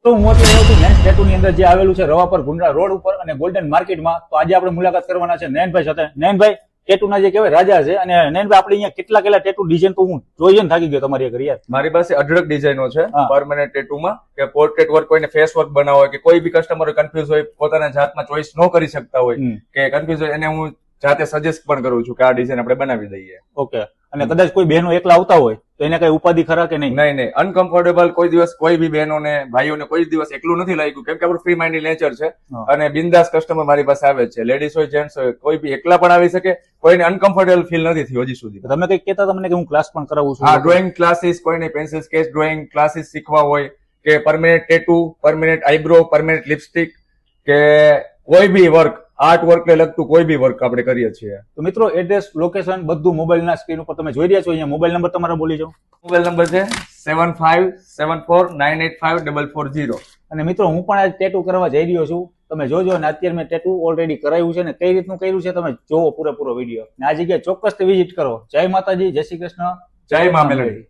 તો હું અત્યારે આવ્યો છું મેન્સ ટેટુ ની અંદર જે આવેલું છે રવાપર ગુંડરા રોડ ઉપર અને ગોલ્ડન માર્કેટમાં. તો આજે આપણે મુલાકાત કરવાના છે નયનભાઈ સાથે. નયનભાઈ ટેટુના જે કહેવાય રાજા છે. અને નયનભાઈ આપણે અહીંયા કેટલા ટેટુ ડિઝાઇન તો હું જોઈને થાકી ગયો તમારી ઘરે યાર. મારી પાસે અઢળક ડિઝાઇનો છે પરમેનન્ટ ટેટુમાં, કે પોર્ટ્રેટ વર્ક કોઈને ફેસ વર્ક બનાવવો હોય, કે કોઈ બી કસ્ટમર કન્ફ્યુઝ હોય, પોતાના જાતમાં ચોઈસ ન કરી શકતા હોય કે કન્ફ્યુઝ હોય, એને હું જાતે સજેસ્ટ પણ કરું છું કે આ ડિઝાઇન આપણે બનાવી દઈએ. ઓકે. અને કદાચ કોઈ બહેનો એકલા આવતા હોય તો એને કઈ ઉપાધિ ખરા કે નહીં? નહીં, અનકમ્ફર્ટેબલ કોઈ દિવસ કોઈ બી બહેનોને ભાઈઓને કોઈ દિવસ એકલું નથી લાગ્યું, કેમ કે આપણું ફ્રી માઇન્ડ નેચર છે અને બિંદાસ કસ્ટમર મારી પાસે આવે છે. લેડીઝ હોય, જેન્ટ્સ હોય, કોઈ બી એકલા પણ આવી શકે, કોઈને અનકમ્ફર્ટેબલ ફીલ નથી થયું હજી સુધી. તમે કઈક કહેતા તમને કે હું ક્લાસ પણ કરાવું છું? હા, ડ્રોઈંગ ક્લાસીસ, કોઈને પેન્સિલ સ્કેચ ડ્રોઈંગ ક્લાસીસ શીખવા હોય, કે permanent tattoo, permanent eyebrow, permanent lipstick, કે કોઈ બી વર્ક, આર્ટ વર્ક ને લગતું કોઈ બી વર્ક આપણે કરીએ છીએ. તો મિત્રો એડ્રેસ, લોકેશન બધું મોબાઈલના સ્ક્રીન ઉપર તમે જોઈ રહ્યા છો. અહીંયા મોબાઈલ નંબર તમારા બોલી જાઓ. મોબાઈલ નંબર છે 7574985440. અને મિત્રો હું પણ આજ ટેટુ કરવા જઈ રહ્યો છું. તમે જોજો. અને અત્યારે મેં ટેટુ ઓલરેડી કરાવ્યું છે ને કઈ રીતનું કર્યું છે તમે જોવો પૂરેપૂરો વિડીયો. અને આ જગ્યાએ ચોક્કસથી વિઝિટ કરો. જય માતાજી, જય શ્રી કૃષ્ણ, જય મા મેલડી.